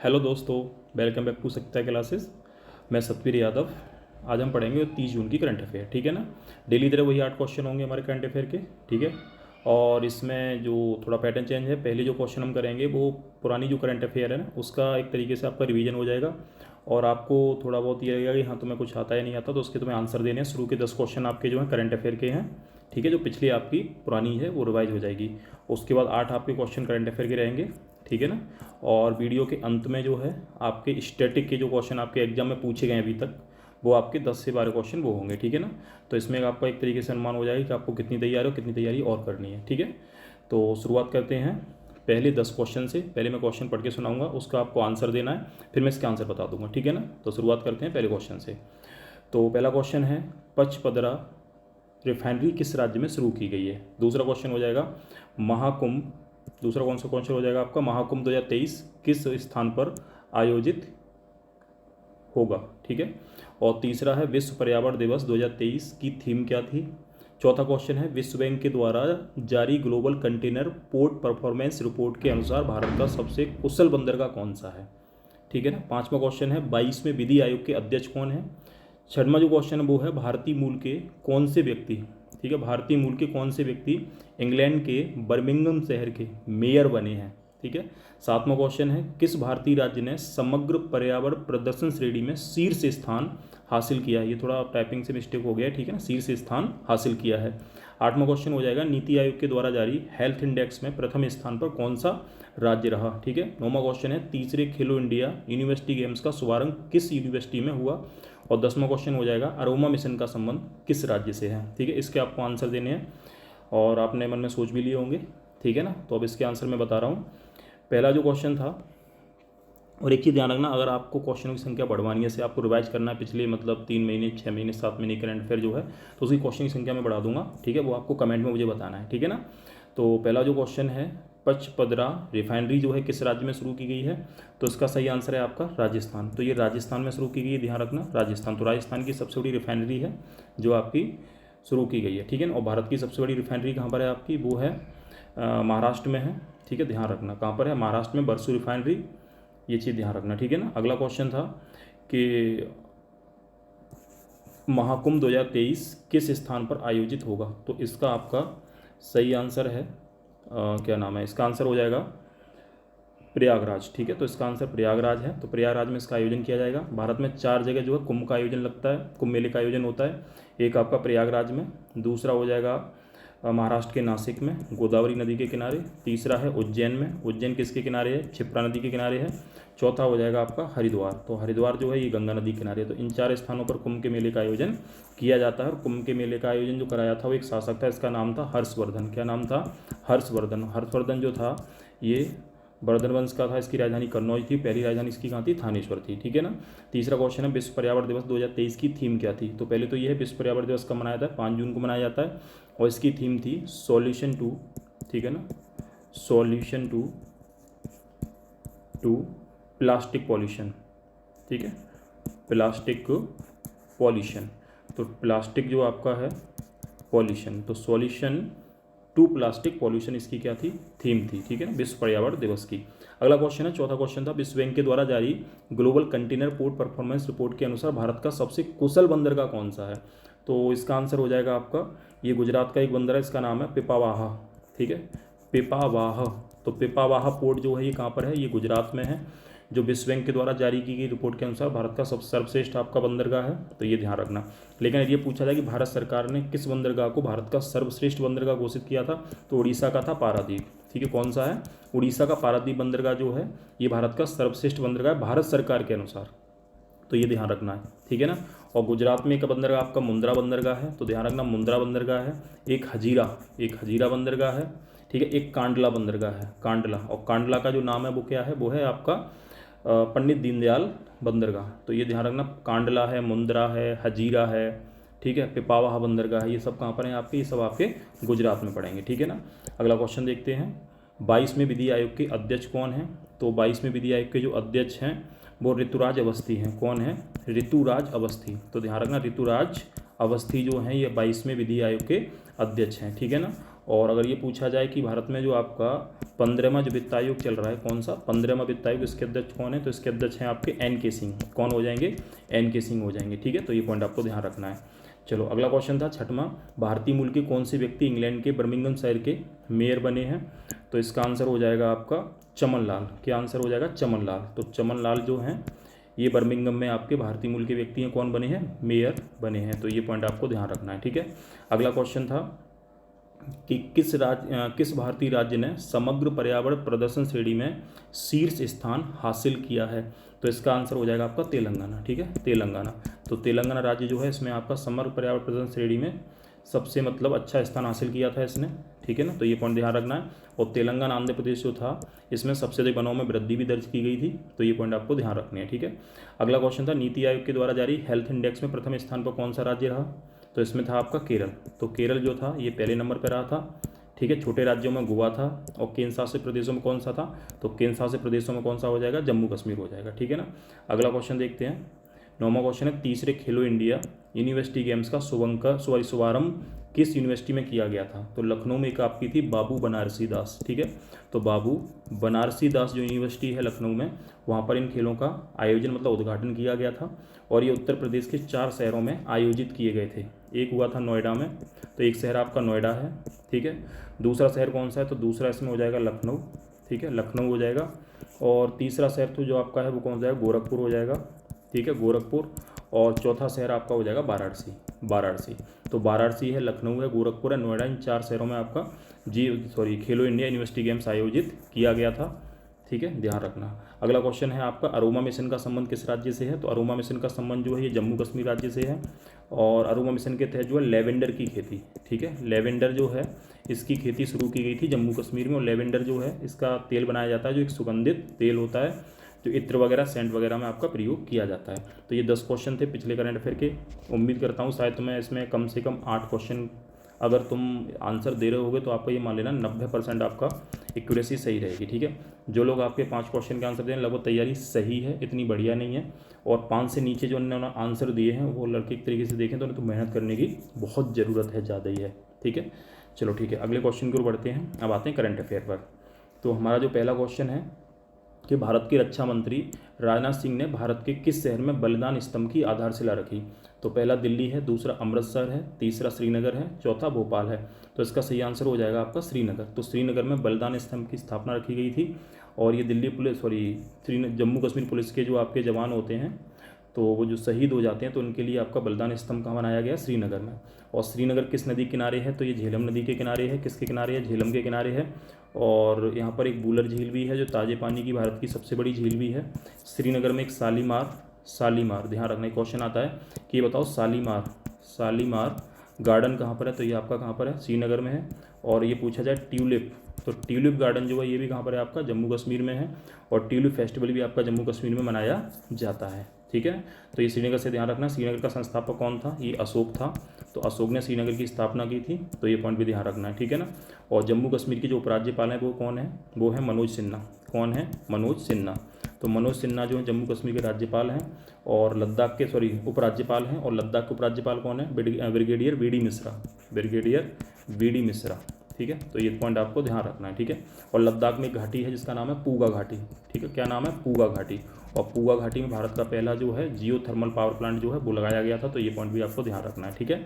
Hello दोस्तों, welcome back to सकता classes. मैं सतवीर यादव। आज हम पढ़ेंगे 30 जून की करंट अफेयर। ठीक है ना। डेली तरह वही 8 क्वेश्चन होंगे हमारे करंट अफेयर के। ठीक है। और इसमें जो थोड़ा पैटर्न चेंज है, पहले जो क्वेश्चन हम करेंगे वो पुरानी जो करंट अफेयर है ना, उसका एक तरीके से आपका रिवीजन हो जाएगा। और आपको थोड़ा बहुत ये लगेगा कि हाँ तुम्हें कुछ आता है नहीं आता, तो उसके तुम्हें आंसर देने हैं। शुरू के 10 क्वेश्चन आपके जो हैं करंट अफेयर के हैं। ठीक है। जो पिछली आपकी पुरानी है वो रिवाइज हो जाएगी। उसके बाद 8 आपके क्वेश्चन करंट अफेयर के रहेंगे। ठीक है ना। और वीडियो के अंत में जो है आपके स्टैटिक के जो क्वेश्चन आपके एग्जाम में पूछे गए अभी तक, वो आपके 10 से 12 क्वेश्चन वो होंगे। ठीक है ना। तो इसमें आपका एक तरीके से अनुमान हो जाएगा कि आपको कितनी तैयारी हो, कितनी तैयारी और करनी है। ठीक है। तो शुरुआत करते हैं पहले 10 क्वेश्चन से। पहले मैं क्वेश्चन पढ़ के सुनाऊंगा, उसका आपको आंसर देना है, फिर मैं इसका आंसर बता दूंगा। ठीक है ना। तो शुरुआत करते हैं पहले क्वेश्चन से। तो पहला क्वेश्चन है, पचपदरा रिफाइनरी किस राज्य में शुरू की गई है। दूसरा क्वेश्चन हो जाएगा महाकुंभ। दूसरा कौन सा क्वेश्चन हो जाएगा आपका, महाकुंभ 2023 किस स्थान पर आयोजित होगा। ठीक है। और तीसरा है विश्व पर्यावरण दिवस 2023 की थीम क्या थी। चौथा क्वेश्चन है, विश्व बैंक के द्वारा जारी global container port performance report के अनुसार भारत का सबसे कुशल बंदरगाह कौन सा है। ठीक है ना। पांचवा क्वेश्चन है, 22वें विधि आयोग के अध्यक्ष कौन है। छठवां जो क्वेश्चन है वो है, भारतीय मूल के कौन से व्यक्ति, ठीक है, भारतीय मूल के कौन से व्यक्ति इंग्लैंड के बर्मिंघम शहर के मेयर बने हैं। ठीक है। सातवां क्वेश्चन है, किस भारतीय राज्य ने समग्र पर्यावरण प्रदर्शन श्रेणी में शीर्ष स्थान हासिल किया है। ये थोड़ा टाइपिंग से मिस्टेक हो गया है। ठीक है ना। शीर्ष स्थान हासिल किया है। आठवां क्वेश्चन हो जाएगा, नीति आयोग के द्वारा जारी हेल्थ इंडेक्स में प्रथम स्थान पर कौन सा राज्य रहा। ठीक है। नौवां क्वेश्चन है, तीसरे खेलो इंडिया यूनिवर्सिटी गेम्स का शुभारंभ किस यूनिवर्सिटी में हुआ। और 10वां क्वेश्चन हो जाएगा, अरोमा मिशन का संबंध किस राज्य से है। ठीक है। इसके आपको आंसर देने हैं और आपने मन में सोच भी लिए होंगे। ठीक है ना। तो अब इसके आंसर मैं बता रहा हूँ। पहला जो क्वेश्चन था, और एक चीज़ ध्यान रखना, अगर आपको क्वेश्चनों की संख्या बढ़वानी है, से आपको रिवाइज करना है पिछले मतलब 3 महीने, 6 महीने, 7 महीने करंट अफेयर जो है, तो उसकी क्वेश्चन की संख्या मैं बढ़ा दूंगा। ठीक है। वो आपको कमेंट में मुझे बताना है। ठीक है ना। तो पहला जो क्वेश्चन है, पचपदरा रिफाइनरी जो है किस राज्य में शुरू की गई है, तो इसका सही आंसर है आपका राजस्थान। तो ये राजस्थान में शुरू की गई है, ध्यान रखना राजस्थान। तो राजस्थान की सबसे बड़ी रिफाइनरी है जो आपकी शुरू की गई है। ठीक है ना। और भारत की सबसे बड़ी रिफाइनरी कहाँ पर है आपकी, वो है महाराष्ट्र में है। ठीक है। ध्यान रखना कहाँ पर है, महाराष्ट्र में बरसू रिफाइनरी, ये चीज़ ध्यान रखना। ठीक है ना। अगला क्वेश्चन था कि महाकुंभ 2023 किस स्थान पर आयोजित होगा, तो इसका आपका सही आंसर है क्या नाम है, इसका आंसर हो जाएगा प्रयागराज। ठीक है। तो इसका आंसर प्रयागराज है। तो प्रयागराज में इसका आयोजन किया जाएगा। भारत में 4 जगह जो है कुंभ का आयोजन लगता है, कुंभ मेले का आयोजन होता है। एक आपका प्रयागराज में, दूसरा हो जाएगा महाराष्ट्र के नासिक में गोदावरी नदी के किनारे, तीसरा है उज्जैन में, उज्जैन किसके किनारे है, क्षिप्रा नदी के किनारे है, चौथा हो जाएगा आपका हरिद्वार। तो हरिद्वार जो है ये गंगा नदी के किनारे है। तो इन 4 स्थानों पर कुंभ के मेले का आयोजन किया जाता है। और कुंभ के मेले का आयोजन जो कराया था वो एक शासक था, इसका नाम था हर्षवर्धन। क्या नाम था, हर्षवर्धन। हर्षवर्धन जो था ये वर्धन वंश का था। इसकी राजधानी कन्नौज थी। पहली राजधानी इसकी कहाँ थी, थानेश्वर थी। ठीक है ना। तीसरा क्वेश्चन है, विश्व पर्यावरण दिवस 2023 की थीम क्या थी। तो पहले तो ये है, विश्व पर्यावरण दिवस कब मनाया जाता है, 5 जून को मनाया जाता है। और इसकी थीम थी सॉल्यूशन टू, ठीक है ना, सॉल्यूशन टू प्लास्टिक पॉल्यूशन। ठीक है, प्लास्टिक पॉल्यूशन। तो प्लास्टिक जो आपका है पॉल्यूशन, तो सॉल्यूशन टू प्लास्टिक पॉल्यूशन इसकी क्या थी, थीम थी। ठीक है ना, विश्व पर्यावरण दिवस की। अगला क्वेश्चन है, चौथा क्वेश्चन था, विश्व बैंक के द्वारा जारी global container port performance report के अनुसार भारत का सबसे कुशल बंदरगाह कौन सा है। तो इसका आंसर हो जाएगा आपका, ये गुजरात का एक बंदर है, इसका नाम है पिपावाहा। ठीक है, पिपावाह। तो पिपावाहा पोर्ट जो है ये कहाँ पर है, ये गुजरात में है, जो विश्व बैंक के द्वारा जारी की गई रिपोर्ट के अनुसार भारत का सब सर्वश्रेष्ठ आपका बंदरगाह है। तो ये ध्यान रखना। लेकिन ये पूछा जाए कि भारत सरकार ने किस बंदरगाह को भारत का सर्वश्रेष्ठ बंदरगाह घोषित किया था, तो उड़ीसा का था पारादीप। ठीक है, कौन सा है, उड़ीसा का पारादीप बंदरगाह जो है ये भारत का सर्वश्रेष्ठ बंदरगाह है भारत सरकार के अनुसार। तो ये ध्यान रखना है। ठीक है ना। और गुजरात में एक बंदरगाह आपका मुंद्रा बंदरगाह है, तो ध्यान रखना मुंद्रा बंदरगाह है। एक हजीरा बंदरगाह है। ठीक है, एक कांडला बंदरगाह है, कांडला। और कांडला का जो नाम है वो क्या है, वो है आपका पंडित दीनदयाल बंदरगाह। तो ये ध्यान रखना, कांडला है, मुंद्रा है, हजीरा है, ठीक है, पिपावाहा बंदरगाह है, ये सब कहाँ पर हैं आपके, ये सब आपके गुजरात में पड़ेंगे। ठीक है ना। अगला क्वेश्चन देखते हैं, 22वें विधि आयोग के अध्यक्ष कौन हैं। तो 22वें विधि आयोग के जो अध्यक्ष हैं वो ऋतुराज अवस्थी हैं। कौन है, ऋतुराज अवस्थी। तो ध्यान रखना ऋतुराज अवस्थी जो हैं ये 22वें विधि आयोग के अध्यक्ष हैं। ठीक है ना। और अगर ये पूछा जाए कि भारत में जो आपका 15वां जो वित्त आयोग चल रहा है, कौन सा 15वां वित्त आयोग, इसके अध्यक्ष कौन है, तो इसके अध्यक्ष हैं आपके NK सिंह। कौन हो जाएंगे, NK सिंह हो जाएंगे। ठीक है, तो ये पॉइंट आपको ध्यान रखना है। चलो अगला क्वेश्चन था छठवां, भारतीय मूल के कौन से व्यक्ति इंग्लैंड के बर्मिंघम शहर के मेयर बने हैं, तो इसका आंसर हो जाएगा आपका चमन लाल। क्या आंसर हो जाएगा, चमन लाल। तो चमन लाल जो हैं ये बर्मिंघम में आपके भारतीय मूल के व्यक्ति हैं, कौन बने हैं, मेयर बने हैं। तो ये पॉइंट आपको ध्यान रखना है। ठीक है, अगला क्वेश्चन था कि किस भारतीय राज्य ने समग्र पर्यावरण प्रदर्शन श्रेणी में शीर्ष स्थान हासिल किया है, तो इसका आंसर हो जाएगा आपका तेलंगाना। ठीक है, तेलंगाना। तो तेलंगाना राज्य जो है इसमें आपका समग्र पर्यावरण प्रदर्शन श्रेणी में सबसे मतलब अच्छा स्थान हासिल किया था इसने। ठीक है ना, तो ये पॉइंट ध्यान रखना है। और तेलंगाना आंध्र प्रदेश जो था इसमें सबसे अधिक वनों में वृद्धि भी दर्ज की गई थी, तो ये पॉइंट आपको ध्यान रखने हैं। ठीक है, अगला क्वेश्चन था नीति आयोग के द्वारा जारी हेल्थ इंडेक्स में प्रथम स्थान पर कौन सा राज्य रहा, तो इसमें था आपका केरल। तो केरल जो था ये पहले नंबर पर रहा था। ठीक है, छोटे राज्यों में गोवा था और केंद्र शासित प्रदेशों में कौन सा था, तो केंद्र शासित प्रदेशों में कौन सा हो जाएगा, जम्मू कश्मीर हो जाएगा। ठीक है ना, अगला क्वेश्चन देखते हैं। 9वां क्वेश्चन है तीसरे खेलो इंडिया यूनिवर्सिटी गेम्स का शुभारंभ किस यूनिवर्सिटी में किया गया था, तो लखनऊ में एक आपकी थी बाबू बनारसी दास। ठीक है, तो बाबू बनारसी दास जो यूनिवर्सिटी है लखनऊ में, वहाँ पर इन खेलों का आयोजन मतलब उद्घाटन किया गया था और ये उत्तर प्रदेश के 4 शहरों में आयोजित किए गए थे। एक हुआ था नोएडा में, तो एक शहर आपका नोएडा है। ठीक है, दूसरा शहर कौन सा है, तो दूसरा इसमें हो जाएगा लखनऊ। ठीक है, लखनऊ हो जाएगा। और तीसरा शहर तो जो आपका है वो कौन सा जाएगा, गोरखपुर हो जाएगा। ठीक है, गोरखपुर। और चौथा शहर आपका हो जाएगा वाराणसी। वाराणसी, तो वाराणसी है, लखनऊ है, गोरखपुर है, नोएडा, इन 4 शहरों में आपका खेलो इंडिया यूनिवर्सिटी गेम्स आयोजित किया गया था। ठीक है, ध्यान रखना। अगला क्वेश्चन है आपका अरोमा मिशन का संबंध किस राज्य से है, तो अरोमा मिशन का संबंध जो है ये जम्मू कश्मीर राज्य से है। और अरोमा मिशन के तहत जो है लेवेंडर की खेती, ठीक है, लेवेंडर जो है इसकी खेती शुरू की गई थी जम्मू कश्मीर में। और लेवेंडर जो है इसका तेल बनाया जाता है, जो एक सुगंधित तेल होता है, जो इत्र वगैरह सेंट वगैरह में आपका प्रयोग किया जाता है। तो ये 10 क्वेश्चन थे पिछले करंट अफेयर के। उम्मीद करता हूँ शायद तुम्हें इसमें कम से कम 8 क्वेश्चन अगर तुम आंसर दे रहे होगे तो आपको ये मान लेना 90% आपका एक्यूरेसी सही रहेगी। ठीक है, जो लोग आपके 5 क्वेश्चन के आंसर दें लगभग तैयारी सही है, इतनी बढ़िया नहीं है। और 5 से नीचे जो उन्होंने आंसर दिए हैं वो लड़के एक तरीके से देखें तो उन्हें तो मेहनत करने की बहुत ज़रूरत है, ज़्यादा ही है। ठीक है, चलो ठीक है, अगले क्वेश्चन की ओर बढ़ते हैं। अब आते हैं करंट अफेयर पर। तो हमारा जो पहला क्वेश्चन है कि भारत के रक्षा मंत्री राजनाथ सिंह ने भारत के किस शहर में बलिदान स्तंभ की आधारशिला रखी, तो पहला दिल्ली है, दूसरा अमृतसर है, तीसरा श्रीनगर है, चौथा भोपाल है। तो इसका सही आंसर हो जाएगा आपका श्रीनगर। तो श्रीनगर में बलिदान स्तंभ की स्थापना रखी गई थी। और ये दिल्ली पुलिस जम्मू कश्मीर पुलिस के जो आपके जवान होते हैं तो वो जो शहीद हो जाते हैं तो उनके लिए आपका बलिदान स्तंभ कहाँ बनाया गया, श्रीनगर में। और श्रीनगर किस नदी के किनारे है, तो ये झेलम नदी के किनारे है। किसके किनारे है, झेलम के किनारे है। और यहाँ पर एक बूलर झील भी है जो ताजे पानी की भारत की सबसे बड़ी झील भी है। श्रीनगर में एक शालीमार ध्यान रखना, क्वेश्चन आता है कि बताओ शालीमार गार्डन कहाँ पर है, तो ये आपका कहाँ पर है, श्रीनगर में है। और ये पूछा जाए ट्यूलिप, तो ट्यूलिप गार्डन जो है ये भी कहाँ पर है, आपका जम्मू कश्मीर में है। और ट्यूलिप फेस्टिवल भी आपका जम्मू कश्मीर में मनाया जाता है। ठीक है, तो ये श्रीनगर से ध्यान रखना। श्रीनगर का संस्थापक कौन था, ये अशोक था। तो अशोक ने श्रीनगर की स्थापना की थी, तो ये पॉइंट भी ध्यान रखना है। ठीक है ना। और जम्मू कश्मीर के जो उपराज्यपाल हैं वो कौन है, वो है मनोज सिन्हा। कौन है, मनोज सिन्हा। तो मनोज सिन्हा जो है जम्मू कश्मीर के राज्यपाल हैं और लद्दाख के उपराज्यपाल हैं। और लद्दाख के उपराज्यपाल कौन है, ब्रिगेडियर वी डी मिश्रा। ठीक है, तो ये पॉइंट आपको ध्यान रखना है। ठीक है, और लद्दाख में एक घाटी है जिसका नाम है पूगा घाटी। ठीक है, क्या नाम है, पूगा घाटी। और पूगा घाटी में भारत का पहला जो है जियो थर्मल पावर प्लांट जो है वो लगाया गया था, तो ये पॉइंट भी आपको ध्यान रखना है। ठीक है,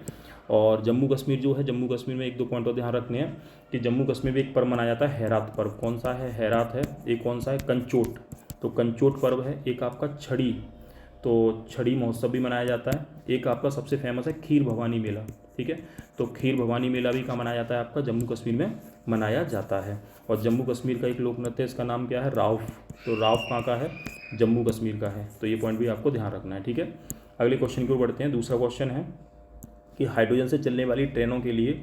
और जम्मू कश्मीर जो है, जम्मू कश्मीर में 1-2 पॉइंट और ध्यान रखने हैं कि जम्मू कश्मीर में एक पर्व मनाया जाता है हैरात पर्व। कौन सा है, हैरात है। एक कौन सा है, कंचोट। तो कंचोट पर्व है। एक आपका छड़ी, तो छड़ी महोत्सव भी मनाया जाता है। एक आपका सबसे फेमस है खीर भवानी मेला। ठीक है, तो खीर भवानी मेला भी कहाँ मनाया जाता है, आपका जम्मू कश्मीर में मनाया जाता है। और जम्मू कश्मीर का एक लोक नृत्य है, इसका नाम क्या है, राउफ। तो राउफ कहाँ का है, जम्मू कश्मीर का है। तो ये पॉइंट भी आपको ध्यान रखना है। ठीक है, अगले क्वेश्चन की ओर बढ़ते हैं। दूसरा क्वेश्चन है कि हाइड्रोजन से चलने वाली ट्रेनों के लिए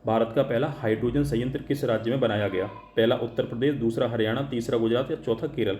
भारत का पहला हाइड्रोजन संयंत्र किस राज्य में बनाया गया। पहला उत्तर प्रदेश, दूसरा हरियाणा, तीसरा गुजरात या चौथा केरल।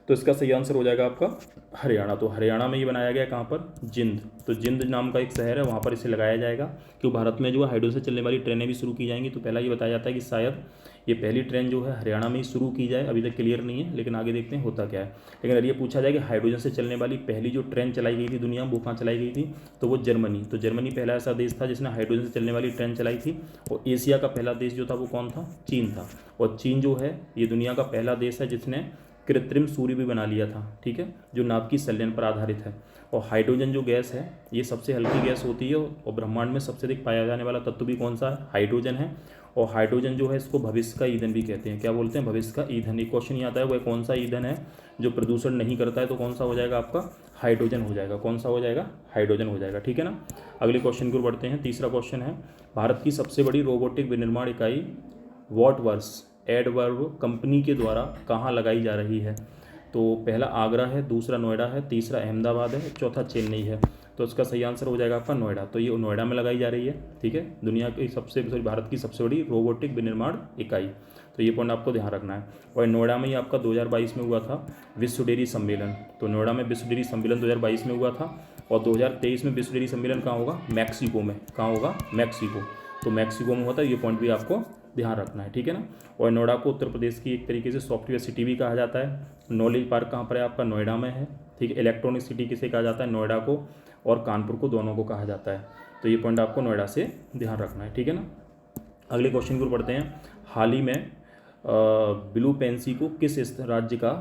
तो इसका सही आंसर हो जाएगा आपका हरियाणा। तो हरियाणा में ये बनाया गया कहाँ पर, जिंद। तो जिंद नाम का एक शहर है, वहाँ पर इसे लगाया जाएगा। क्यों भारत में जो है हाइड्रोजन से चलने वाली ट्रेनें भी शुरू की जाएंगी। तो पहला ये बताया जाता है कि शायद ये पहली ट्रेन जो है हरियाणा में ही शुरू की जाए, अभी तक क्लियर नहीं है, लेकिन आगे देखते हैं होता क्या है। लेकिन अगर ये पूछा जाए कि हाइड्रोजन से चलने वाली पहली जो ट्रेन चलाई गई थी दुनिया में, वो कहाँ चलाई गई थी, तो वो जर्मनी। तो जर्मनी पहला ऐसा देश था जिसने हाइड्रोजन से चलने वाली ट्रेन चलाई थी। और एशिया का पहला देश जो था वो कौन था, चीन था। और चीन जो है ये दुनिया का पहला देश है जिसने कृत्रिम सूर्य भी बना लिया था, ठीक है, जो नाभ की संलयन पर आधारित है। और हाइड्रोजन जो गैस है ये सबसे हल्की गैस होती है, और ब्रह्मांड में सबसे अधिक पाया जाने वाला तत्व भी कौन सा है, हाइड्रोजन है। और हाइड्रोजन जो है इसको भविष्य का ईंधन भी कहते हैं। क्या बोलते हैं, भविष्य का ईंधन। एक क्वेश्चन ये आता है वह कौन सा ईंधन है जो प्रदूषण नहीं करता है, तो कौन सा हो जाएगा आपका, हाइड्रोजन हो जाएगा। कौन सा हो जाएगा, हाइड्रोजन हो जाएगा, ठीक है ना। अगले क्वेश्चन की ओर बढ़ते हैं। तीसरा क्वेश्चन है, भारत की सबसे बड़ी रोबोटिक विनिर्माण इकाई वॉटवर्स एडवर्ब कंपनी के द्वारा कहाँ लगाई जा रही है। तो पहला आगरा है, दूसरा नोएडा है, तीसरा अहमदाबाद है, चौथा चेन्नई है। तो इसका सही आंसर हो जाएगा आपका नोएडा। तो ये नोएडा में लगाई जा रही है, ठीक है, दुनिया की भारत की सबसे बड़ी रोबोटिक विनिर्माण इकाई। तो ये पॉइंट आपको ध्यान रखना है। और नोएडा में ही आपका 2022 में हुआ था विश्व डेयरी सम्मेलन। तो नोएडा में विश्व डेयरी सम्मेलन 2022 में हुआ था। और 2023 में विश्व डेयरी सम्मेलन कहाँ होगा, मैक्सिको में। कहाँ होगा, मैक्सिको। तो मैक्सिको में होता है, ये पॉइंट भी आपको ध्यान रखना है, ठीक है ना। और नोएडा को उत्तर प्रदेश की एक तरीके से सॉफ्टवेयर सिटी भी कहा जाता है। नॉलेज पार्क कहाँ पर है आपका, नोएडा में है, ठीक है। इलेक्ट्रॉनिक सिटी किसे कहा जाता है, नोएडा को और कानपुर को, दोनों को कहा जाता है। तो ये पॉइंट आपको नोएडा से ध्यान रखना है, ठीक है ना। अगले क्वेश्चन को पढ़ते हैं। हाल ही में ब्लू पेंसी को किस राज्य का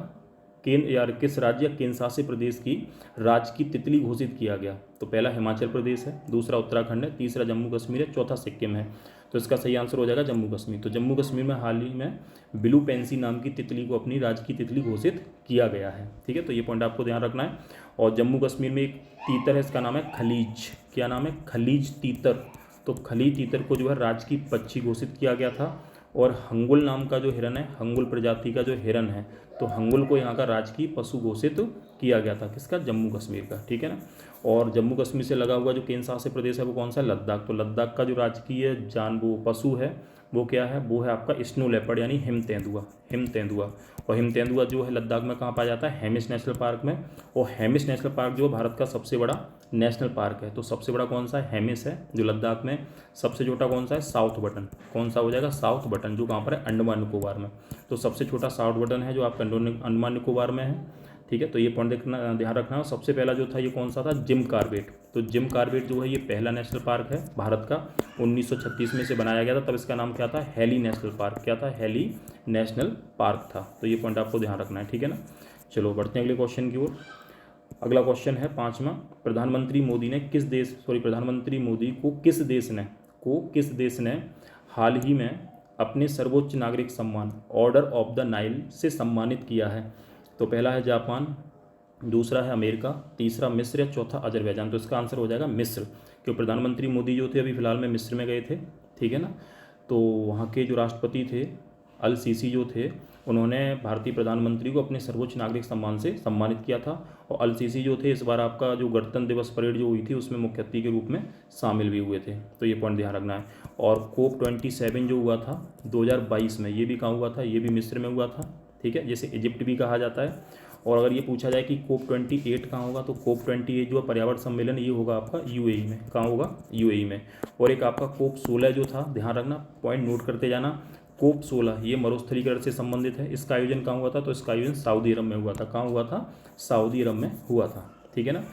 किस राज्य या केंद्र शासित प्रदेश की राज्य की तितली घोषित किया गया। तो पहला हिमाचल प्रदेश है, दूसरा उत्तराखंड है, तीसरा जम्मू कश्मीर है, चौथा सिक्किम है। तो इसका सही आंसर हो जाएगा जम्मू कश्मीर। तो जम्मू कश्मीर में हाल ही में ब्लू पेंसी नाम की तितली को अपनी राज्य की तितली घोषित किया गया है, ठीक है। तो ये पॉइंट आपको ध्यान रखना है। और जम्मू कश्मीर में एक तीतर है, इसका नाम है खलीज। क्या नाम है, खलीज तीतर। तो खलीज तीतर को जो है राज्य की पक्षी घोषित किया गया था। और हंगुल नाम का जो हिरन है, हंगुल प्रजाति का जो हिरन है, तो हंगुल को यहाँ का राजकीय पशु घोषित किया गया था, किसका, जम्मू कश्मीर का, ठीक है ना। और जम्मू कश्मीर से लगा हुआ जो केंद्र शासित प्रदेश है वो कौन सा है, लद्दाख। तो लद्दाख का जो राजकीय वो पशु है वो क्या है, वो है आपका स्नो लेपर्ड यानी हिम तेंदुआ। हिम तेंदुआ। और हिम तेंदुआ जो है लद्दाख में कहाँ पाया जाता है, हेमिस नेशनल पार्क में। और हेमिस नेशनल पार्क जो भारत का सबसे बड़ा नेशनल पार्क है। तो सबसे बड़ा कौन सा है, हेमिस है जो लद्दाख में। सबसे छोटा कौन सा है, साउथ बटन। कौन सा हो जाएगा, साउथ बटन, जो कहाँ पर है, अंडमान निकोबार में। तो सबसे छोटा साउथ बटन है जो आपका अंडमान निकोबार में है, ठीक है। तो ये पॉइंट देखना, ध्यान रखना। सबसे पहला जो था ये कौन सा था, जिम कॉर्बेट। तो जिम कॉर्बेट जो है ये पहला नेशनल पार्क है भारत का, 1936 में से बनाया गया था। तब इसका नाम क्या था, हेली नेशनल पार्क। क्या था, हेली नेशनल पार्क था। तो ये पॉइंट आपको ध्यान रखना है, ठीक है ना। चलो बढ़ते हैं अगले क्वेश्चन की ओर। अगला क्वेश्चन है पांचवा। प्रधानमंत्री मोदी को किस देश ने हाल ही में अपने सर्वोच्च नागरिक सम्मान ऑर्डर ऑफ द नाइल से सम्मानित किया है। तो पहला है जापान, दूसरा है अमेरिका, तीसरा मिस्र या चौथा अजरबैजान। तो इसका आंसर हो जाएगा मिस्र। क्योंकि प्रधानमंत्री मोदी जो थे अभी फिलहाल में मिस्र में गए थे, ठीक है ना। तो वहाँ के जो राष्ट्रपति थे अल सीसी जो थे, उन्होंने भारतीय प्रधानमंत्री को अपने सर्वोच्च नागरिक सम्मान से सम्मानित किया था। और अल सीसी जो थे इस बार आपका जो गणतंत्र दिवस परेड जो हुई थी उसमें मुख्य अतिथि के रूप में शामिल भी हुए थे। तो ये पॉइंट ध्यान रखना है। और COP27 जो हुआ था 2022 में, ये भी कहाँ हुआ था, ये भी मिस्र में हुआ था, ठीक है, जिसे इजिप्ट भी कहा जाता है। और अगर ये पूछा जाए कि COP28 कहाँ होगा, तो COP28 जो है पर्यावरण सम्मेलन, ये होगा आपका UAE में। कहाँ होगा, UAE में। और एक आपका COP16 जो था, ध्यान रखना, पॉइंट नोट करते जाना। COP16 ये मरुस्थलीकरण से संबंधित है। इसका आयोजन कहाँ हुआ था, तो इसका आयोजन सऊदी अरब में हुआ था। कहाँ हुआ था, सऊदी अरब में हुआ था, ठीक है ना।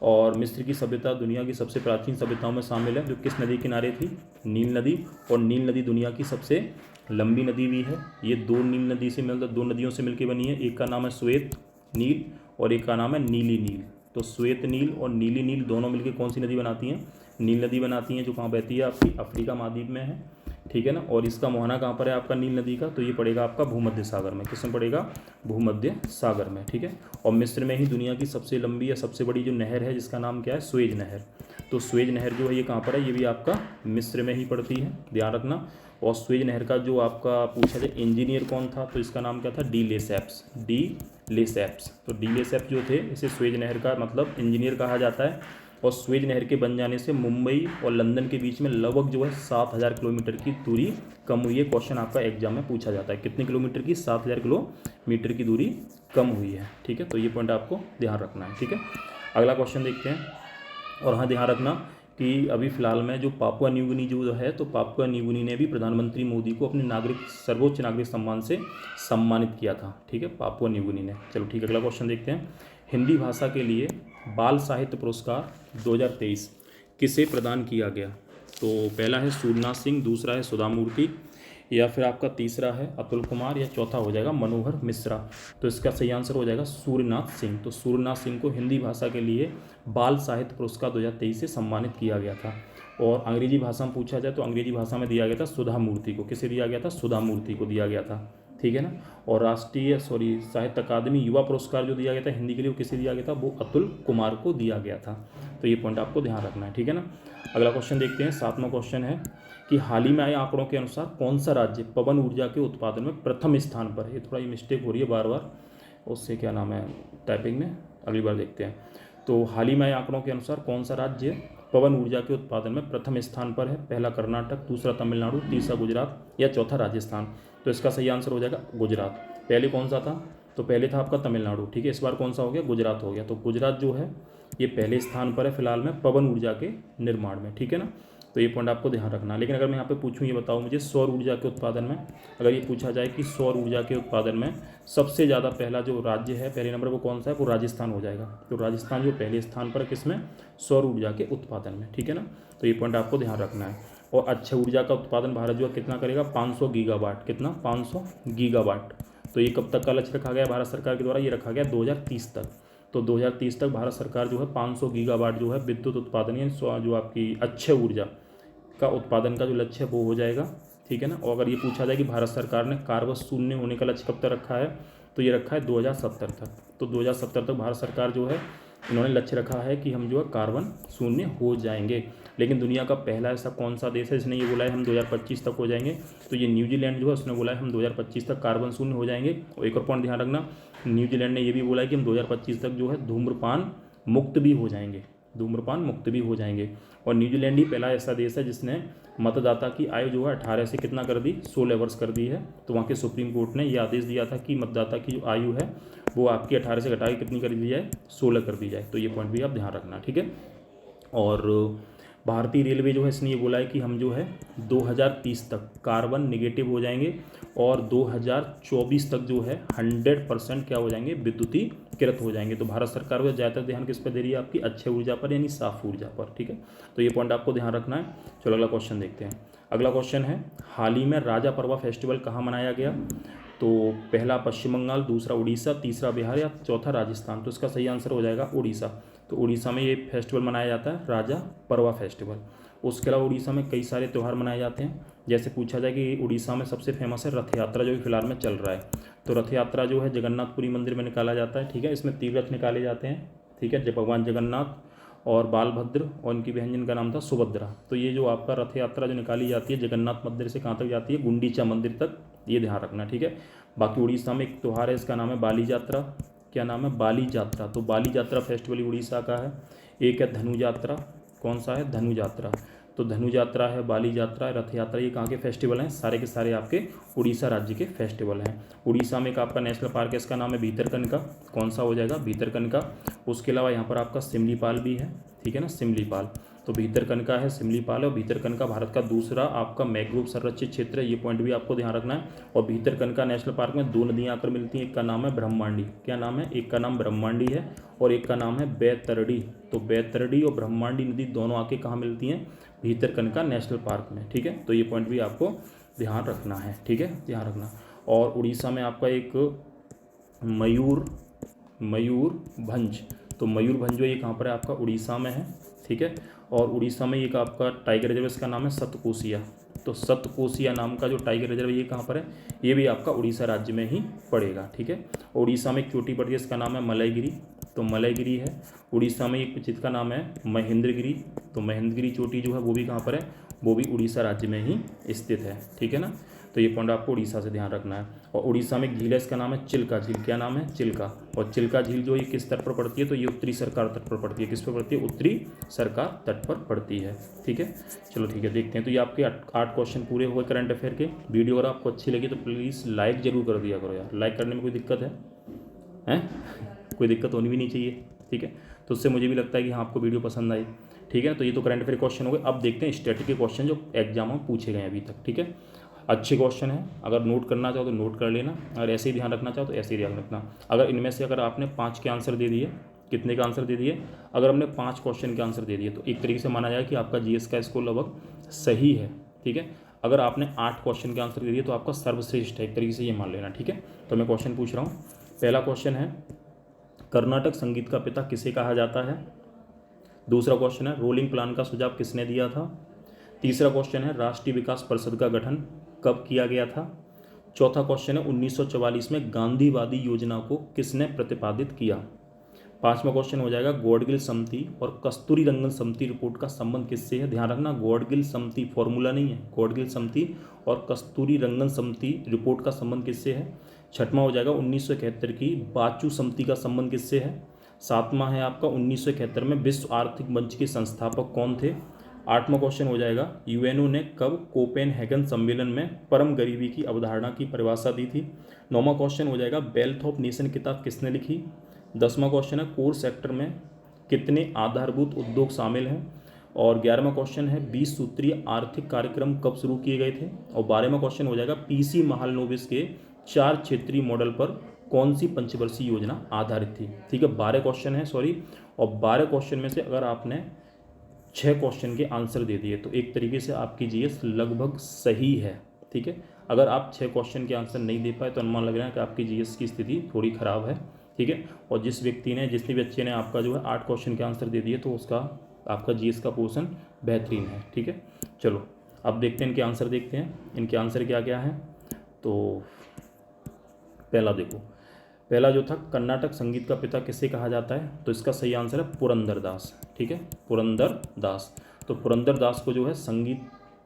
और मिस्र की सभ्यता दुनिया की सबसे प्राचीन सभ्यताओं में शामिल है, जो किस नदी किनारे थी, नील नदी। और नील नदी दुनिया की सबसे लंबी नदी भी है। ये दो नदियों से मिलकर बनी है। एक का नाम है श्वेत नील और एक का नाम है नीली नील। तो श्वेत नील और नीली नील दोनों मिलकर कौन सी नदी बनाती हैं, नील नदी बनाती हैं, जो कहाँ बहती है, आपकी अफ्रीका महाद्वीप में है, ठीक है ना। और इसका मुहाना कहाँ पर है आपका नील नदी का, तो ये पड़ेगा आपका भूमध्य सागर में। किसमें पड़ेगा, भूमध्य सागर में, ठीक है। और मिस्र में ही दुनिया की सबसे लंबी या सबसे बड़ी जो नहर है जिसका नाम क्या है, स्वेज नहर। तो स्वेज नहर जो है ये कहाँ पर है, ये भी आपका मिस्र में ही पड़ती है, ध्यान रखना। और स्वेज नहर का जो आपका पूछा जाए इंजीनियर कौन था, तो इसका नाम क्या था, डी लेसैप्स। तो डी लेसैप्स जो थे, इसे स्वेज नहर का मतलब इंजीनियर कहा जाता है। और स्वेज नहर के बन जाने से मुंबई और लंदन के बीच में लगभग जो है 7000 किलोमीटर की दूरी कम हुई है। क्वेश्चन आपका एग्जाम में पूछा जाता है, कितने किलोमीटर की, 7000 किलोमीटर की दूरी कम हुई है। ठीक है, तो ये पॉइंट आपको ध्यान रखना है। ठीक है, अगला क्वेश्चन देखते हैं। और हाँ, ध्यान रखना कि अभी फ़िलहाल में जो पापुआ न्यू गिनी जो है, तो पापुआ न्यू गिनी ने भी प्रधानमंत्री मोदी को अपने सर्वोच्च नागरिक सम्मान से सम्मानित किया था। ठीक है, पापुआ न्यू गिनी ने। चलो ठीक है, अगला क्वेश्चन देखते हैं। हिंदी भाषा के लिए बाल साहित्य पुरस्कार 2023 किसे प्रदान किया गया? तो पहला है सूरनाथ सिंह, दूसरा है सुधा मूर्ति, या फिर आपका तीसरा है अतुल कुमार, या चौथा हो जाएगा मनोहर मिश्रा। तो इसका सही आंसर हो जाएगा सूर्यनाथ सिंह। तो सूर्यनाथ सिंह को हिंदी भाषा के लिए बाल साहित्य पुरस्कार 2023 से सम्मानित किया गया था। और अंग्रेजी भाषा में पूछा जाए तो अंग्रेजी भाषा में दिया गया था सुधा मूर्ति को। किसे दिया गया था? सुधा मूर्ति को दिया गया था। ठीक है ना। और साहित्य अकादमी युवा पुरस्कार जो दिया गया था हिंदी के लिए, वो किसे दिया गया था? वो अतुल कुमार को दिया गया था। तो ये पॉइंट आपको ध्यान रखना है। ठीक है ना। अगला क्वेश्चन देखते हैं। 7वां क्वेश्चन है कि हाल ही में आए आंकड़ों के अनुसार कौन सा राज्य पवन ऊर्जा के उत्पादन में प्रथम स्थान पर है? ये थोड़ा मिस्टेक हो रही है बार बार, उससे क्या नाम है टाइपिंग में, अगली बार देखते हैं। तो हाल ही में आए आंकड़ों के अनुसार कौन सा राज्य पवन ऊर्जा के उत्पादन में प्रथम स्थान पर है? पहला कर्नाटक, दूसरा तमिलनाडु, तीसरा गुजरात, या चौथा राजस्थान। तो इसका सही आंसर हो जाएगा गुजरात। पहले कौन सा था? तो पहले था आपका तमिलनाडु। ठीक है, इस बार कौन सा हो गया? गुजरात हो गया। तो गुजरात जो है ये पहले स्थान पर है फिलहाल में पवन ऊर्जा के निर्माण में। ठीक है ना। तो ये पॉइंट आपको ध्यान रखना। लेकिन अगर मैं यहाँ पे पूछूं, ये बताओ मुझे, सौर ऊर्जा के उत्पादन में, अगर ये पूछा जाए कि सौर ऊर्जा के उत्पादन में सबसे ज़्यादा पहला जो राज्य है पहले नंबर पर कौन सा है? वो राजस्थान हो जाएगा। तो राजस्थान जो पहले स्थान पर किसमें? सौर ऊर्जा के उत्पादन में। ठीक है ना। तो ये पॉइंट आपको ध्यान रखना है। और अक्षय ऊर्जा का उत्पादन भारत जो है कितना करेगा? 500 गीगावाट। कितना? 500 गीगावाट। तो ये कब तक का लक्ष्य रखा गया भारत सरकार के द्वारा? ये रखा गया 2030 तक। तो 2030 तक भारत सरकार जो है 500 गीगावाट जो है विद्युत उत्पादन, यानी जो आपकी अक्षय ऊर्जा का उत्पादन का जो लक्ष्य है वो हो जाएगा। ठीक है ना। और अगर ये पूछा जाए कि भारत सरकार ने कार्बन शून्य होने का लक्ष्य कब तक रखा है, तो ये रखा है 2070 तक। तो 2070 तक भारत सरकार जो है इन्होंने लक्ष्य रखा है कि हम जो है कार्बन शून्य हो जाएंगे। लेकिन दुनिया का पहला ऐसा कौन सा देश है जिसने ये बोला है हम 2025 तक हो जाएंगे? तो ये न्यूजीलैंड जो है उसने बोला है हम 2025 तक कार्बन शून्य हो जाएंगे। और एक और पॉइंट ध्यान रखना, न्यूजीलैंड ने ये भी बोला है कि हम 2025 तक जो है धूम्रपान मुक्त भी हो जाएंगे। धूम्रपान मुक्त भी हो जाएंगे। और न्यूजीलैंड ही पहला ऐसा देश है जिसने मतदाता की आयु जो है 18 से कितना कर दी? 16 वर्ष कर दी है। तो वहाँ के सुप्रीम कोर्ट ने यह आदेश दिया था कि मतदाता की जो आयु है वो आपकी 18 से घटा के कितनी कर दी जाए? 16 कर दी जाए। तो ये पॉइंट भी आप ध्यान रखना। ठीक है। और भारतीय रेलवे जो है इसने ये बोला है कि हम जो है 2030 तक कार्बन निगेटिव हो जाएंगे और 2024 तक जो है 100% क्या हो जाएंगे? विद्युतीकृत हो जाएंगे। तो भारत सरकार को ज़्यादातर ध्यान किस पर दे रही है? आपकी अक्षय ऊर्जा पर, यानी साफ ऊर्जा पर। ठीक है, तो ये पॉइंट आपको ध्यान रखना है। चलो अगला क्वेश्चन देखते हैं। अगला क्वेश्चन है हाल ही में राजा परवा फेस्टिवल कहाँ मनाया गया? तो पहला पश्चिम बंगाल, दूसरा उड़ीसा, तीसरा बिहार, या चौथा राजस्थान। तो इसका सही आंसर हो जाएगा उड़ीसा। तो उड़ीसा में ये फेस्टिवल मनाया जाता है राजा परवा फेस्टिवल। उसके अलावा उड़ीसा में कई सारे त्यौहार मनाए जाते हैं। जैसे पूछा जाए कि उड़ीसा में सबसे फेमस है रथ यात्रा, जो कि फिलहाल में चल रहा है। तो रथ यात्रा जो है जगन्नाथपुरी मंदिर में निकाला जाता है। ठीक है, इसमें 3 रथ निकाले जाते हैं। ठीक है, जब भगवान जगन्नाथ और बालभद्र और उनकी बहन जिनका नाम था सुभद्रा। तो ये जो आपका रथ यात्रा जो निकाली जाती है जगन्नाथ मंदिर से कहाँ तक जाती है? गुंडीचा मंदिर तक। ये ध्यान रखना। ठीक है। बाकी उड़ीसा में एक त्यौहार है, इसका नाम है बाली यात्रा। क्या नाम है? बाली यात्रा। तो बाली यात्रा फेस्टिवल उड़ीसा का है। एक है धनु यात्रा। कौन सा है? धनु यात्रा। तो धनु यात्रा है, बाली यात्रा है, रथ यात्रा, ये कहाँ के फेस्टिवल हैं? सारे के सारे आपके उड़ीसा राज्य के फेस्टिवल हैं। उड़ीसा में एक आपका नेशनल पार्क है, इसका नाम है भीतरकनिका। कौन सा हो जाएगा? भीतरकनिका। उसके अलावा यहाँ पर आपका सिमलीपाल भी है। ठीक है ना, सिमलीपाल। तो भीतरकनिका है, सिमलीपाल है। और भीतरकनिका भारत का दूसरा आपका मैंग्रोव संरक्षित क्षेत्र है। ये पॉइंट भी आपको ध्यान रखना है। और भीतरकनिका नेशनल पार्क में 2 नदियाँ आकर मिलती हैं। एक का नाम है ब्रह्मांडी। क्या नाम है? एक का नाम ब्रह्मांडी है और एक का नाम है बैतरणी। तो बैतरणी और ब्रह्मांडी नदी दोनों आके कहाँ मिलती हैं? भीतरकनिका नेशनल पार्क में। ठीक है, तो ये पॉइंट भी आपको ध्यान रखना है। ठीक है, ध्यान रखना। और उड़ीसा में आपका एक मयूरभंज। तो मयूरभंज जो ये कहाँ पर है? आपका उड़ीसा में है। ठीक है। और उड़ीसा में एक आपका टाइगर रिजर्व, इसका नाम है सतकोसिया। तो सतकोसिया नाम का जो टाइगर रिजर्व ये कहाँ पर है? ये भी आपका उड़ीसा राज्य में ही पड़ेगा। ठीक है। उड़ीसा में एक चोटी पड़ती है, इसका नाम है मलयगिरी। तो मलयगिरी है। उड़ीसा में एक जिसका नाम है महेंद्रगिरी। तो महेंद्रगिरी चोटी जो है वो भी कहाँ पर है? वो भी उड़ीसा राज्य में ही स्थित है। ठीक है ना। तो ये पॉइंट आपको उड़ीसा से ध्यान रखना है। और उड़ीसा में एक झील है, इसका नाम है चिल्का झील। क्या नाम है? चिल्का। और चिल्का झील जो ये किस तट पर पड़ती है? तो ये उत्तरी सरकार तट पर पड़ती है। किस पर पड़ती है? उत्तरी सरकार तट पर पड़ती है। ठीक है, चलो ठीक है, देखते हैं। तो ये आपके 8 क्वेश्चन पूरे हुए करंट अफेयर के। वीडियो अगर आपको अच्छी लगी तो प्लीज़ लाइक जरूर कर दिया करो यार। लाइक करने में कोई दिक्कत है? हैं, कोई दिक्कत होनी भी नहीं चाहिए, ठीक है। तो उससे मुझे भी लगता है कि हाँ आपको वीडियो पसंद आई, ठीक है। तो ये तो करंट अफेयर क्वेश्चन हो गए। अब देखते हैं स्टैटिक के क्वेश्चन जो एग्जाम में पूछे गए अभी तक, ठीक है। अच्छे क्वेश्चन है, अगर नोट करना चाहो तो नोट कर लेना, अगर ऐसे ही ध्यान रखना चाहो तो ऐसे ही ध्यान रखना। अगर इनमें से अगर आपने 5 के आंसर दे दिए, कितने का आंसर दे दिए, अगर हमने 5 क्वेश्चन के आंसर दे दिए तो एक तरीके से माना जाए कि आपका जीएस का स्कोर लगभग सही है, ठीक है। अगर आपने 8 क्वेश्चन के आंसर दे दिए तो आपका सर्वश्रेष्ठ है, एक तरीके से ये मान लेना, ठीक है। तो मैं क्वेश्चन पूछ रहा हूँ। पहला क्वेश्चन है, कर्नाटक संगीत का पिता किसे कहा जाता है। दूसरा क्वेश्चन है, रोलिंग प्लान का सुझाव किसने दिया था। तीसरा क्वेश्चन है, राष्ट्रीय विकास परिषद का गठन कब किया गया था। चौथा क्वेश्चन है, 1944 में गांधीवादी योजना को किसने प्रतिपादित किया। पांचवा क्वेश्चन हो जाएगा, गॉडगिल समिति और कस्तूरी रंगन समिति रिपोर्ट का संबंध किससे है। ध्यान रखना, गॉडगिल समिति फॉर्मूला नहीं है, गॉडगिल समिति और कस्तूरी रंगन समिति रिपोर्ट का संबंध किससे है। छठवां हो जाएगा, 1971 की बाचू समिति का संबंध किससे है। सातवां है आपका, 1971 में विश्व आर्थिक मंच के संस्थापक कौन थे। आठवां क्वेश्चन हो जाएगा, यूएनओ ने कब कोपेनहेगन सम्मेलन में परम गरीबी की अवधारणा की परिभाषा दी थी। नौवां क्वेश्चन हो जाएगा, वेल्थ ऑफ नेशन किताब किसने लिखी। 10वां क्वेश्चन है, कोर सेक्टर में कितने आधारभूत उद्योग शामिल हैं। और 11वां क्वेश्चन है, 20 सूत्रीय आर्थिक कार्यक्रम कब शुरू किए गए थे। और 12वां क्वेश्चन हो जाएगा, पीसी महालनोबिस के 4 क्षेत्रीय मॉडल पर कौन सी पंचवर्षीय योजना आधारित थी। ठीक है, 12 क्वेश्चन है, सॉरी। और 12 क्वेश्चन में से अगर आपने 6 क्वेश्चन के आंसर दे दिए तो एक तरीके से आपकी जीएस लगभग सही है, ठीक है। अगर आप 6 क्वेश्चन के आंसर नहीं दे पाए तो अनुमान लग रहा है कि आपकी जीएस की स्थिति थोड़ी ख़राब है, ठीक है। और जितने बच्चे ने आपका जो है 8 क्वेश्चन के आंसर दे दिए तो उसका आपका जीएस का पोर्शन बेहतरीन है, ठीक है। चलो अब देखते हैं इनके आंसर, देखते हैं इनके आंसर क्या क्या हैं। तो पहला देखो, पहला जो था, कर्नाटक संगीत का पिता किसे कहा जाता है, तो इसका सही आंसर है पुरंदर दास, ठीक है, पुरंदर दास। तो पुरंदर दास को जो है संगीत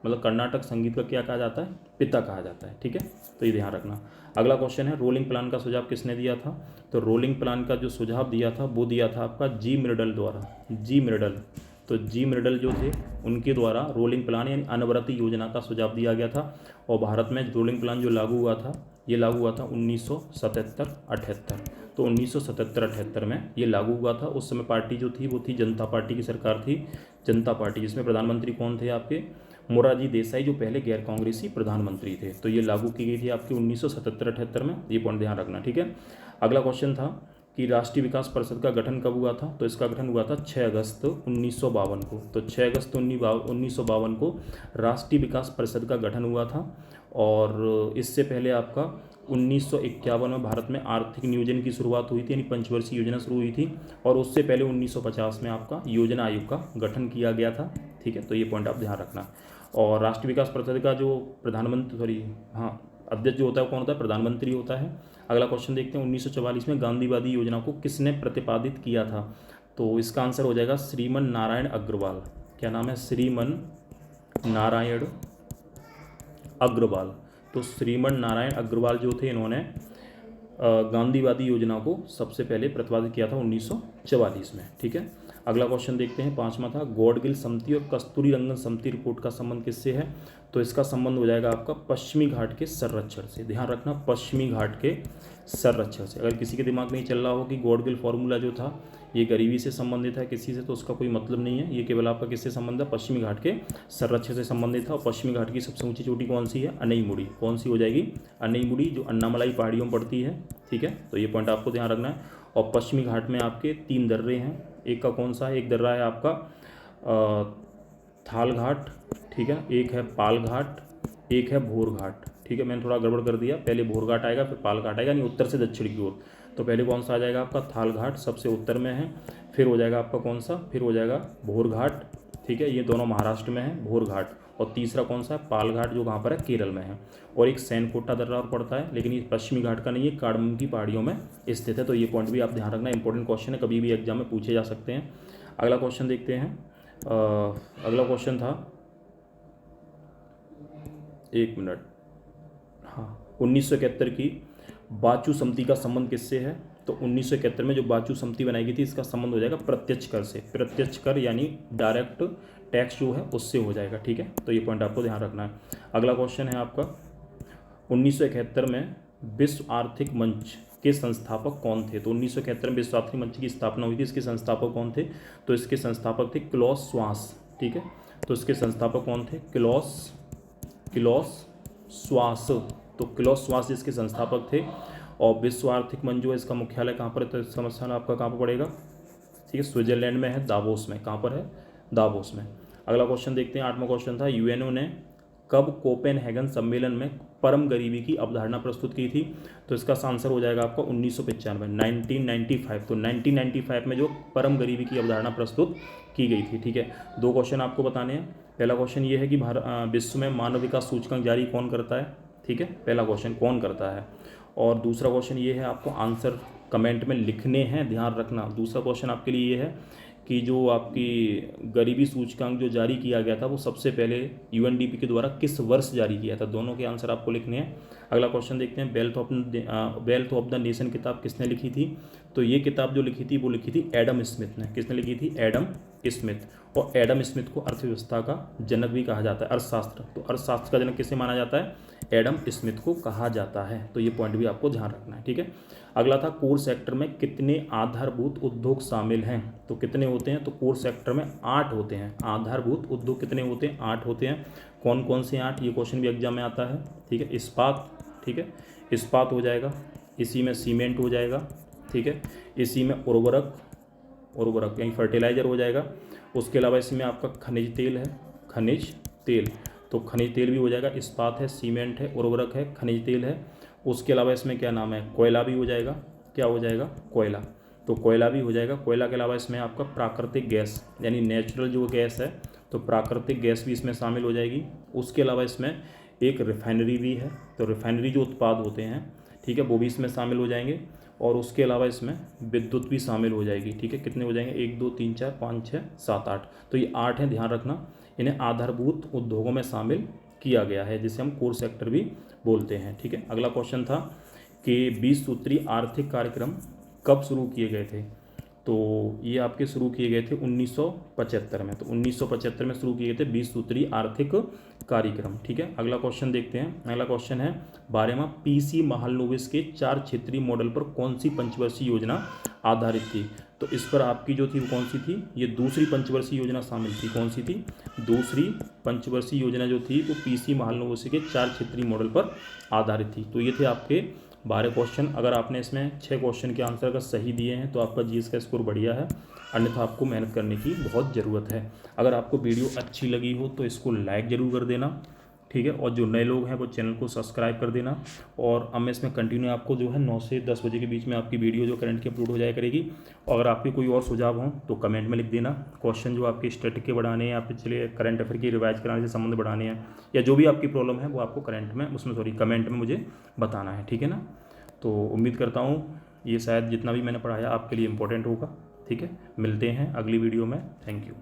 मतलब कर्नाटक संगीत का क्या कहा जाता है, पिता कहा जाता है, ठीक है। तो ये ध्यान रखना। अगला क्वेश्चन है, रोलिंग प्लान का सुझाव किसने दिया था। तो रोलिंग प्लान का जो सुझाव दिया था वो दिया था आपका जी मिर्डल द्वारा, जी मिर्डल। तो जी मिर्डल जो थे उनके द्वारा रोलिंग प्लान यानी अनवरत योजना का सुझाव दिया गया था। और भारत में रोलिंग प्लान जो लागू हुआ था, ये लागू हुआ था 1977-78। तो 1977-78 में ये लागू हुआ था। उस समय पार्टी जो थी वो थी जनता पार्टी की सरकार थी, जनता पार्टी, जिसमें प्रधानमंत्री कौन थे आपके, मोरारजी देसाई, जो पहले गैर कांग्रेसी प्रधानमंत्री थे। तो ये लागू की गई थी आपकी 1977-78 में, ये पॉइंट ध्यान रखना, ठीक है। अगला क्वेश्चन था कि राष्ट्रीय विकास परिषद का गठन कब हुआ था। तो इसका गठन हुआ था 6 अगस्त 1952 को। तो 6 अगस्त 1952 को राष्ट्रीय विकास परिषद का गठन हुआ था। और इससे पहले आपका 1951 में भारत में आर्थिक नियोजन की शुरुआत हुई थी, यानी पंचवर्षीय योजना शुरू हुई थी। और उससे पहले 1950 में आपका योजना आयोग का गठन किया गया था, ठीक है। तो ये पॉइंट आप ध्यान रखना। और राष्ट्रीय विकास परिषद का जो अध्यक्ष जो होता है कौन होता है, प्रधानमंत्री होता है। अगला क्वेश्चन देखते हैं, 1944 में गांधीवादी योजना को किसने प्रतिपादित किया था। तो इसका आंसर हो जाएगा श्रीमन नारायण अग्रवाल। क्या नाम है, श्रीमन नारायण अग्रवाल। तो श्रीमन नारायण अग्रवाल जो थे, इन्होंने गांधीवादी योजना को सबसे पहले प्रतिपादित किया था 1944 में, ठीक है। अगला क्वेश्चन देखते हैं, 5वां था, गॉडगिल समिति और कस्तूरी रंगन समिति रिपोर्ट का संबंध किससे है। तो इसका संबंध हो जाएगा आपका पश्चिमी घाट के संरक्षण से। ध्यान रखना, पश्चिमी घाट के संरक्षण से। अगर किसी के दिमाग में चल रहा हो कि गॉडगिल फार्मूला जो था ये गरीबी से संबंधित है किसी से, तो उसका कोई मतलब नहीं है। ये केवल आपका किससे संबंध है, पश्चिमी घाट के संरक्षण से संबंधित था। और पश्चिमी घाट की सबसे ऊंची चोटी कौन सी है, अनईमुड़ी। कौन सी हो जाएगी, अनईमुड़ी, जो अन्नामलाई पहाड़ियों में पड़ती है, ठीक है। तो ये पॉइंट आपको ध्यान रखना है। और पश्चिमी घाट में आपके 3 दर्रे हैं। एक का कौन सा है, एक दर्रा है आपका थाल घाट, ठीक है, एक है पाल घाट, एक है भोर घाट, ठीक है। मैंने थोड़ा गड़बड़ कर दिया, पहले भोर घाट आएगा फिर पाल घाट आएगा, नहीं उत्तर से दक्षिण की ओर। तो पहले कौन सा आ जाएगा आपका थाल घाट, सबसे उत्तर में है। फिर हो जाएगा आपका कौन सा, फिर हो जाएगा भोर घाट, ठीक है, ये दोनों महाराष्ट्र में है, भोर घाट। और तीसरा कौन सा है, पाल घाट, जो कहाँ पर है, केरल में है। और एक सैनकोटा दर्रा और पड़ता है, लेकिन ये पश्चिमी घाट का नहीं है, कार्डमम की पहाड़ियों में स्थित है। तो ये पॉइंट भी आप ध्यान रखना, इंपॉर्टेंट क्वेश्चन है, कभी भी एग्जाम में पूछे जा सकते हैं। अगला क्वेश्चन देखते हैं। अगला क्वेश्चन था, 1 मिनट, हाँ, 1971 की बाचू समिति का संबंध किससे है। तो 1971 में जो बाचू समिति बनाई गई थी, इसका संबंध हो जाएगा प्रत्यक्ष कर से। प्रत्यक्ष कर यानी डायरेक्ट टैक्स जो है उससे हो जाएगा, ठीक है। तो ये पॉइंट आपको ध्यान रखना है। अगला क्वेश्चन है आपका, 1971 में विश्व आर्थिक मंच के संस्थापक कौन थे? तो 1971 में विश्व स्वास्थ्य मंच की स्थापना हुई थी। इसके संस्थापक कौन थे? तो इसके संस्थापक थे क्लॉस श्वास। ठीक है, तो इसके संस्थापक कौन थे? क्लॉस श्वास। तो क्लॉस श्वास जिसके संस्थापक थे। और विश्व आर्थिक मंच जो है इसका मुख्यालय कहाँ पर है? तो इसका स्थान आपका कहाँ पर पड़ेगा? ठीक है, स्विट्जरलैंड में है, दावोस में। कहाँ पर है? दावोस में। अगला क्वेश्चन देखते हैं, 8वां क्वेश्चन था, यूएनओ ने कब कोपेनहेगन सम्मेलन में परम गरीबी की अवधारणा प्रस्तुत की थी? तो इसका आंसर हो जाएगा आपका 1995, 1995। तो 1995 में जो परम गरीबी की अवधारणा प्रस्तुत की गई थी। ठीक है, 2 क्वेश्चन आपको बताने हैं। पहला क्वेश्चन ये है कि विश्व में मानव विकास सूचकांक जारी कौन करता है? ठीक है, पहला क्वेश्चन कौन करता है। और दूसरा क्वेश्चन ये है, आपको आंसर कमेंट में लिखने हैं, ध्यान रखना। दूसरा क्वेश्चन आपके लिए ये है कि जो आपकी गरीबी सूचकांक जो जारी किया गया था वो सबसे पहले यूएनडीपी के द्वारा किस वर्ष जारी किया था? दोनों के आंसर आपको लिखने हैं। अगला क्वेश्चन देखते हैं, वेल्थ ऑफ द नेशन किताब किसने लिखी थी? तो ये किताब जो लिखी थी वो लिखी थी एडम स्मिथ ने। किसने लिखी थी? Adam Smith. और एडम स्मिथ को अर्थव्यवस्था का जनक भी कहा जाता है, अर्थशास्त्र। तो अर्थशास्त्र का जनक किसे माना जाता है? एडम स्मिथ को कहा जाता है। तो ये पॉइंट भी आपको ध्यान रखना है। ठीक है, अगला था, कोर सेक्टर में कितने आधारभूत उद्योग शामिल हैं? तो कितने होते हैं? तो कोर सेक्टर में 8 होते हैं। आधारभूत उद्योग कितने होते हैं? 8 होते हैं। कौन कौन से 8? ये क्वेश्चन भी एग्जाम में आता है। ठीक है, इस्पात। ठीक है, इस्पात हो जाएगा, इसी में सीमेंट हो जाएगा। ठीक है, इसी में उर्वरक यानी फर्टिलाइजर हो जाएगा। उसके अलावा इसमें आपका खनिज तेल है, खनिज तेल। तो खनिज तेल भी हो जाएगा, इस्पात है, सीमेंट है, उर्वरक है, खनिज तेल है। उसके अलावा इसमें क्या नाम है? कोयला भी हो जाएगा। क्या हो जाएगा? कोयला। तो कोयला भी हो जाएगा। कोयला के अलावा इसमें आपका प्राकृतिक गैस यानी नेचुरल जो गैस है, तो प्राकृतिक गैस भी इसमें शामिल हो जाएगी। उसके अलावा इसमें एक रिफाइनरी भी है, तो रिफाइनरी जो उत्पाद होते हैं, ठीक है, वो भी इसमें शामिल हो जाएंगे। और उसके अलावा इसमें विद्युत भी शामिल हो जाएगी। ठीक है, कितने हो जाएंगे? 1 2 3 4 5 6 7 8। तो ये 8 हैं, ध्यान रखना। इन्हें आधारभूत उद्योगों में शामिल किया गया है, जिसे हम कोर सेक्टर भी बोलते हैं। ठीक है, अगला क्वेश्चन था कि 20 सूत्री आर्थिक कार्यक्रम कब शुरू किए गए थे? तो ये आपके शुरू किए गए थे 1975 में। तो 1975 में शुरू किए गए थे 20 सूत्री आर्थिक कार्यक्रम। ठीक है, अगला क्वेश्चन देखते हैं। अगला क्वेश्चन है, 12वां पीसी महालनोबिस के 4 क्षेत्रीय मॉडल पर कौन सी पंचवर्षीय योजना आधारित थी? तो इस पर आपकी जो थी वो कौन सी थी? ये दूसरी पंचवर्षीय योजना शामिल थी। कौन सी थी? दूसरी पंचवर्षीय योजना जो थी वो पीसी महालनोबिस के 4 क्षेत्रीय मॉडल पर आधारित थी। तो ये थे आपके 12 क्वेश्चन। अगर आपने इसमें 6 क्वेश्चन के आंसर अगर सही दिए हैं तो आपका जीएस का स्कोर बढ़िया है, अन्यथा आपको मेहनत करने की बहुत ज़रूरत है। अगर आपको वीडियो अच्छी लगी हो तो इसको लाइक ज़रूर कर देना। ठीक है, और जो नए लोग हैं वो चैनल को सब्सक्राइब कर देना। और अब मैं इसमें कंटिन्यू आपको जो है 9 से 10 बजे के बीच में आपकी वीडियो जो करंट की अपलोड हो जाया करेगी। और अगर आपके कोई और सुझाव हों तो कमेंट में लिख देना। क्वेश्चन जो आपके स्टैटिक के बढ़ाने हैं या पिछले करंट अफेयर की रिवाइज कराने से संबंध बढ़ाने हैं, या जो भी आपकी प्रॉब्लम है वो आपको कमेंट में मुझे बताना है। ठीक है ना, तो उम्मीद करता हूँ ये शायद जितना भी मैंने पढ़ाया आपके लिए इम्पोर्टेंट होगा। ठीक है, मिलते हैं अगली वीडियो में। Thank you.